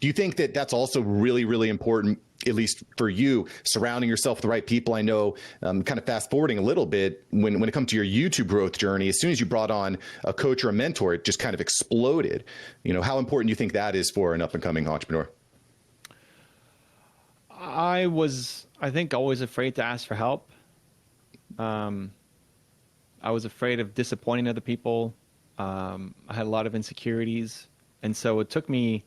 Do you think that that's also really, really important, at least for you, surrounding yourself with the right people? I know, kind of fast forwarding a little bit, when it comes to your YouTube growth journey, as soon as you brought on a coach or a mentor, it just kind of exploded. How important do you think that is for an up and coming entrepreneur? I think, always afraid to ask for help. I was afraid of disappointing other people. I had a lot of insecurities. And so it took me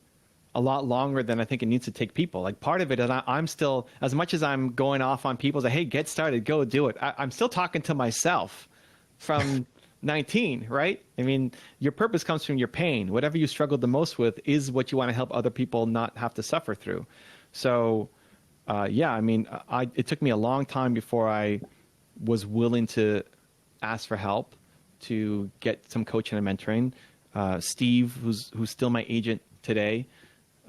a lot longer than I think it needs to take people. Like, part of it is I'm still, as much as I'm going off on people, say, hey, get started, go do it. I'm still talking to myself from 19, right? I mean, your purpose comes from your pain. Whatever you struggled the most with is what you want to help other people not have to suffer through. So, yeah, I mean, it took me a long time before I was willing to ask for help, to get some coaching and mentoring. Steve, who's still my agent today,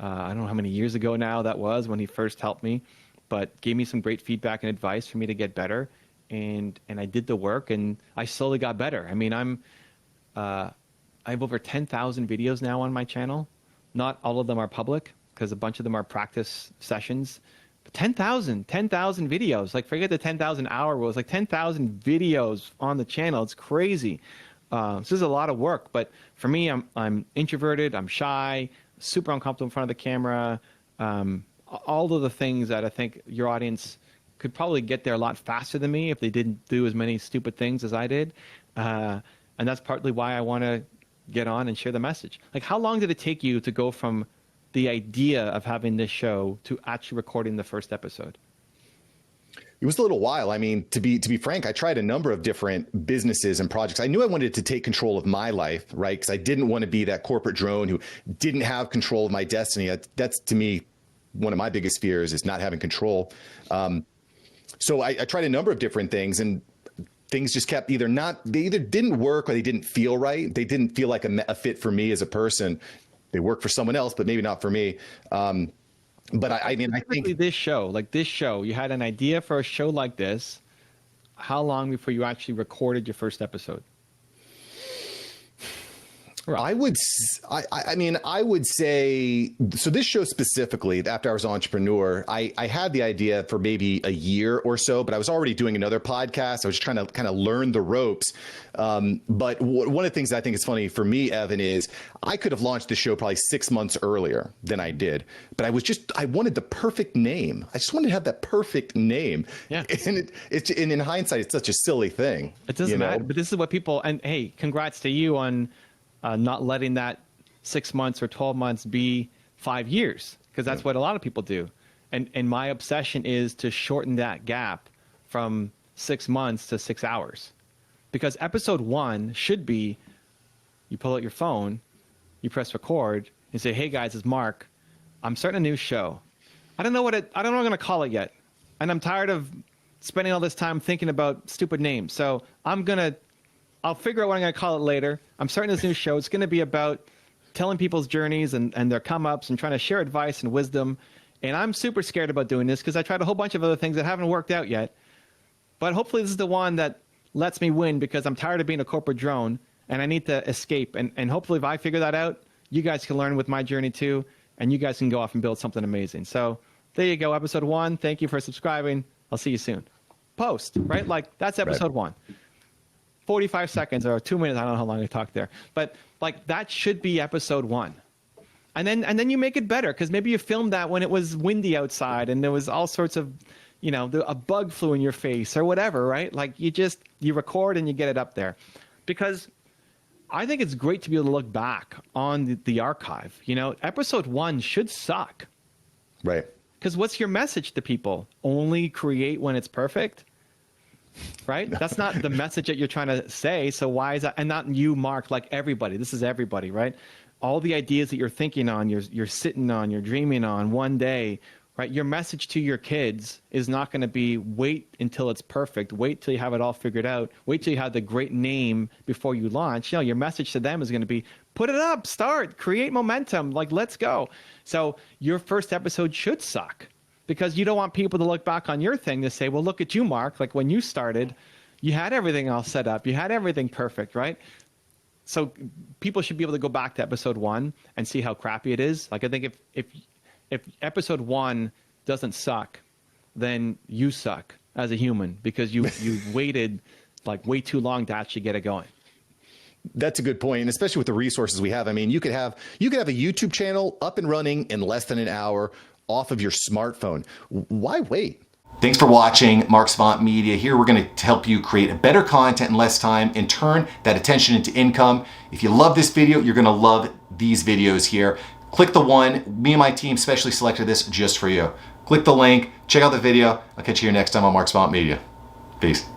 I don't know how many years ago now that was when he first helped me, but gave me some great feedback and advice for me to get better. And I did the work, and I slowly got better. I mean, I have over 10,000 videos now on my channel. Not all of them are public, because a bunch of them are practice sessions. 10,000 videos. Like, forget the 10,000 hour rule. It's like 10,000 videos on the channel. It's crazy. So this is a lot of work, but for me, I'm introverted, I'm shy, super uncomfortable in front of the camera. All of the things that I think your audience could probably get there a lot faster than me if they didn't do as many stupid things as I did. And that's partly why I want to get on and share the message. Like, how long did it take you to go from the idea of having this show to actually recording the first episode? It was a little while. I mean, to be frank, I tried a number of different businesses and projects. I knew I wanted to take control of my life, right? Because I didn't want to be that corporate drone who didn't have control of my destiny. That's, to me, one of my biggest fears, is not having control. So I tried a number of different things, and things just kept they either didn't work or they didn't feel right. They didn't feel like a fit for me as a person. They work for someone else, but maybe not for me. But I mean, I think this show, you had an idea for a show like this. How long before you actually recorded your first episode? I would say, so this show specifically, After Hours Entrepreneur, I had the idea for maybe a year or so, but I was already doing another podcast. I was trying to kind of learn the ropes. But one of the things that I think is funny for me, Evan, is I could have launched the show probably 6 months earlier than I did, but I wanted the perfect name. I just wanted to have that perfect name. Yeah. And and in hindsight, it's such a silly thing. It doesn't matter, but this is what people, and hey, congrats to you on not letting that 6 months or 12 months be 5 years, because that's what a lot of people do. And my obsession is to shorten that gap from 6 months to 6 hours. Because episode 1 should be, you pull out your phone, you press record, and say, hey guys, it's Mark. I'm starting a new show. I don't know what I'm going to call it yet. And I'm tired of spending all this time thinking about stupid names. So I'll figure out what I'm going to call it later. I'm starting this new show. It's going to be about telling people's journeys and their come-ups and trying to share advice and wisdom. And I'm super scared about doing this because I tried a whole bunch of other things that haven't worked out yet. But hopefully this is the one that lets me win, because I'm tired of being a corporate drone and I need to escape. And hopefully if I figure that out, you guys can learn with my journey too, and you guys can go off and build something amazing. So there you go, episode 1. Thank you for subscribing. I'll see you soon. Post, right? Like, that's episode 1. 45 seconds or 2 minutes. I don't know how long I talked there, but like, that should be episode 1. And then you make it better, because maybe you filmed that when it was windy outside and there was all sorts of, a bug flew in your face or whatever, right? Like, you record and you get it up there, because I think it's great to be able to look back on the archive. Episode 1 should suck. Right. Because what's your message to people? Only create when it's perfect? Right? That's not the message that you're trying to say. So why is that? And not you, Mark, like everybody. This is everybody, right? All the ideas that you're thinking on, you're sitting on, you're dreaming on one day, right? Your message to your kids is not going to be wait until it's perfect. Wait till you have it all figured out. Wait till you have the great name before you launch. Your message to them is going to be, put it up, start, create momentum, like, let's go. So your first episode should suck, because you don't want people to look back on your thing to say, well, look at you, Mark. Like, when you started, you had everything all set up. You had everything perfect, right? so people should be able to go back to episode 1 and see how crappy it is. Like, I think if episode 1 doesn't suck, then you suck as a human, because you waited like way too long to actually get it going. That's a good point, and especially with the resources we have. I mean, you could have a YouTube channel up and running in less than an hour off of your smartphone. Why wait? Thanks for watching Mark Spont Media. Here we're going to help you create better content in less time and turn that attention into income. If you love this video, you're going to love these videos here. Click the one. Me and my team specially selected this just for you. Click the link, check out the video. I'll catch you here next time on Mark Spont Media. Peace.